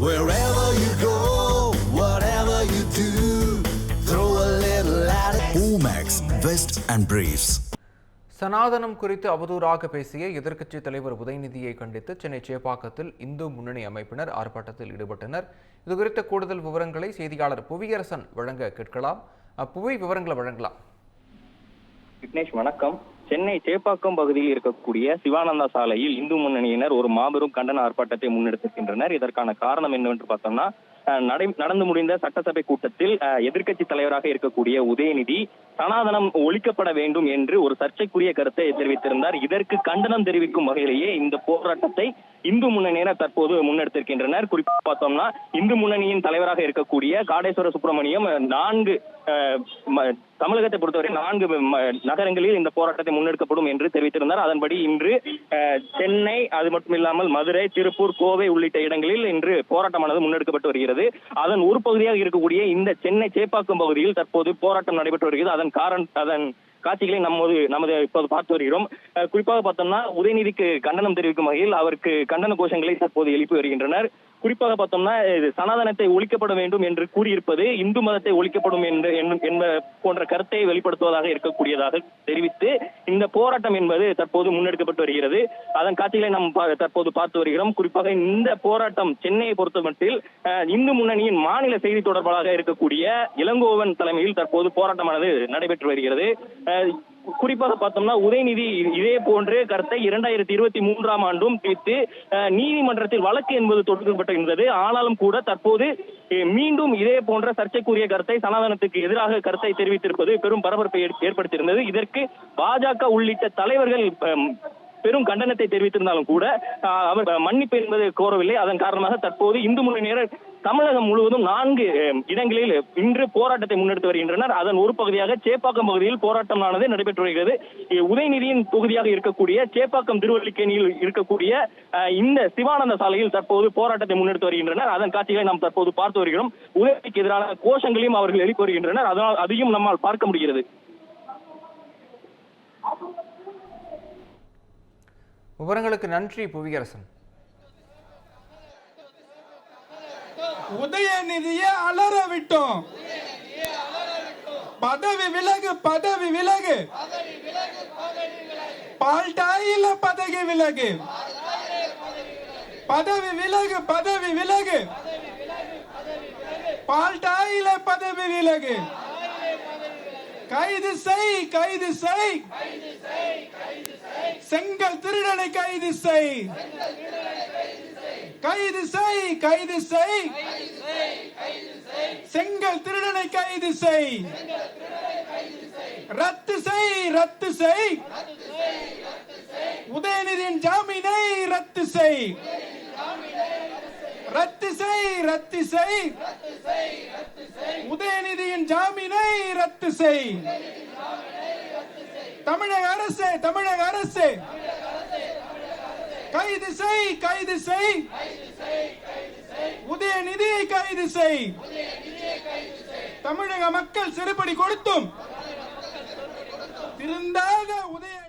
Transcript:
Wherever you go, whatever you do, throw a little at it. Omax, Vest and Briefs. சனாதனம் குறித்து அவதூறாக பேசிய எதிர்க்கட்சித் தலைவர் உதயநிதியை கண்டித்து சென்னை சேப்பாக்கத்தில் இந்து முன்னணி அமைப்பினர் ஆர்ப்பாட்டத்தில் ஈடுபட்டனர். இதுகுறித்த கூடுதல் விவரங்களை செய்தியாளர் புவியரசன் வழங்க கேட்கலாம். புவி, விவரங்களை வழங்கலாம். விக்னேஷ், வணக்கம். சென்னை சேப்பாக்கம் பகுதியில் இருக்கக்கூடிய சிவானந்தா சாலையில் இந்து முன்னணியினர் ஒரு மாபெரும் கண்டன ஆர்ப்பாட்டத்தை முன்னெடுத்திருக்கின்றனர். இதற்கான காரணம் என்னவென்று பார்த்தோம்னா, நடந்து முடிந்த சட்டசபை கூட்டத்தில் எதிர்க்கட்சி தலைவராக இருக்கக்கூடிய உதயநிதி சனாதனம் ஒழிக்கப்பட வேண்டும் என்று ஒரு சர்ச்சைக்குரிய கருத்தை தெரிவித்திருந்தார். இதற்கு கண்டனம் தெரிவிக்கும் வகையிலேயே இந்த போராட்டத்தை இந்து முன்னணியினர் தற்போது முன்னெடுத்திருக்கின்றனர். குறிப்பாக பார்த்தோம்னா, இந்து முன்னணியின் தலைவராக இருக்கக்கூடிய காடேஸ்வர சுப்பிரமணியம் தமிழகத்தை பொறுத்தவரை 4 நகரங்களில் இந்த போராட்டத்தை முன்னெடுக்கப்படும் என்று தெரிவித்திருந்தார். அதன்படி இன்று சென்னை, அது மட்டும் இல்லாமல் மதுரை, திருப்பூர், கோவை உள்ளிட்ட இடங்களில் இன்று போராட்டமானது முன்னெடுக்கப்பட்டு வருகிறது. அதன் ஒரு பகுதியாக இருக்கக்கூடிய இந்த சென்னை சேப்பாக்கம் பகுதியில் தற்போது போராட்டம் நடைபெற்று வருகிறது. அதன் காட்சிகளை நமது இப்போது பார்த்து வருகிறோம். குறிப்பாக பார்த்தோம்னா, உதயநிதிக்கு கண்டனம் தெரிவிக்கும் வகையில் அவருக்கு கண்டன கோஷங்களை தற்போது எழுப்பி வருகின்றனர். குறிப்பாக பார்த்தோம்னா, சனாதனத்தை ஒழிக்கப்பட வேண்டும் என்று கூறியிருப்பது இந்து மதத்தை ஒழிக்கப்படும் என்ப போன்ற கருத்தை வெளிப்படுத்துவதாக இருக்கக்கூடியதாக தெரிவித்து இந்த போராட்டம் என்பது தற்போது முன்னெடுக்கப்பட்டு வருகிறது. அதன் காட்சிகளை நாம் தற்போது பார்த்து வருகிறோம். குறிப்பாக இந்த போராட்டம் சென்னையை பொறுத்தமட்டில் இந்து முன்னணியின் மாநில செய்தி தொடர்பாளராக இருக்கக்கூடிய இளங்கோவன் தலைமையில் தற்போது போராட்டமானது நடைபெற்று வருகிறது. குறிப்பாக பார்த்தோம்னா, உதயநிதி இதே போன்ற கருத்தை 2023ஆம் ஆண்டும் குறித்து நீதிமன்றத்தில் வழக்கு என்பது தொடுக்கப்பட்டிருந்தது. ஆனாலும் கூட தற்போது மீண்டும் இதே போன்ற சர்ச்சைக்குரிய கருத்தை, சனாதனத்துக்கு எதிராக கருத்தை தெரிவித்திருப்பது பெரும் பரபரப்பை ஏற்படுத்தியிருந்தது. இதற்கு பாஜக உள்ளிட்ட தலைவர்கள் பெரும் கண்டனத்தை தெரிவித்திருந்தாலும் கூட அவர் மன்னிப்பு என்பது கோரவில்லை. அதன் காரணமாக தற்போது இந்து முன்னணியினர் தமிழகம் முழுவதும் 4 இடங்களில் இன்று போராட்டத்தை முன்னெடுத்து வருகின்றனர். அதன் ஒரு பகுதியாக சேப்பாக்கம் பகுதியில் போராட்டமானது நடைபெற்று வருகிறது. உதயநிதியின் தொகுதியாக இருக்கக்கூடிய சேப்பாக்கம் திருவல்லிக்கேணியில் இருக்கக்கூடிய இந்த சிவானந்த சாலையில் தற்போது போராட்டத்தை முன்னெடுத்து வருகின்றனர். அதன் காட்சிகளை நாம் தற்போது பார்த்து வருகிறோம். உதயநிதிக்கு எதிரான கோஷங்களையும் அவர்கள் எழுப்பி வருகின்றனர். அதனால் அதையும் நம்மால் பார்க்க முடிகிறது. விவரங்களுக்கு நன்றி புவியரசன். உதயநிதியை அலற விட்டோம். பதவி விலகு, பதவி விலகு. பால்டாயில பதவி விலகு, பதவி விலகு, பதவி விலகு. பால்டாயில பதவி விலகு. கைது செய், கைது செய். செங்கல் திருடனை கைது செய், கைது செய், கைது செய். செங்கல் திருடனை கைது செய். ரத்து செய், ரத்து செய். உதயநிதியின் ஜாமீனை ரத்து செய், ரத்து செய், ரத்து செய். உதயநிதியின் ஜாமீனை ரத்து செய். தமிழக அரசு, தமிழக அரசு கைது செய், கைது செய். உதயநிதியை கைது செய். தமிழக மக்கள் சிறுபடி கொடுத்தும் திருந்தாத உதய